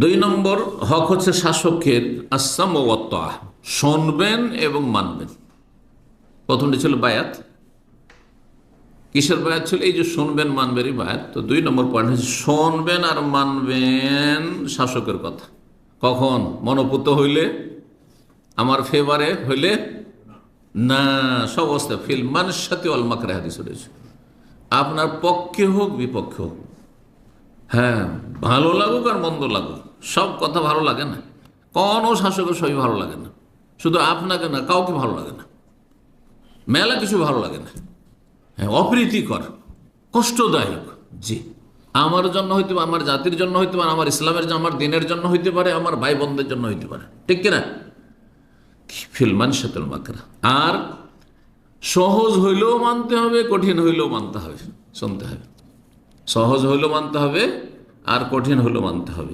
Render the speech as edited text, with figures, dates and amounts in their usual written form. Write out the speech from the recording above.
দুই নম্বর হক হচ্ছে শাসকের আসাম ও তাআহ, শুনবেন এবং মানবেন। প্রথমটি ছিল বায়াত। কিসের বায়াত ছিল? এই যে শুনবেন মানবেরই বায়াত। তো দুই নম্বর পয়েন্ট হচ্ছে শুনবেন আর মানবেন শাসকের কথা। কখন? মনোপুত হইলে, আমার ফেভারে হইলে না, সব অবস্থা ফিল মানসাতি অল মাকরাহ হাদিস রয়েছে। আপনার পক্ষে হোক বিপক্ষে হোক, হ্যাঁ, ভালো লাগুক আর মন্দ লাগুক, সব কথা ভালো লাগে না। কোনো শাসকের সবই ভালো লাগে না, শুধু আপনাকে না, কাউকে ভালো লাগে না, মেলা কিছু ভালো লাগে না। হ্যাঁ, অপ্রীতিকর, কষ্টদায়ক। জি, আমার জন্য হইতে পারে, আমার জাতির জন্য হইতে পারে, আমার ইসলামের জন্য, আমার দিনের জন্য হইতে পারে, আমার ভাই বোনদের জন্য হইতে পারে, ঠিক কিনা? ফিলমান সেতুল মাকরা। আর সহজ হইলেও মানতে হবে, কঠিন হইলেও মানতে হবে, শুনতে হবে। সহজ হইলেও মানতে হবে আর কঠিন হইলেও মানতে হবে।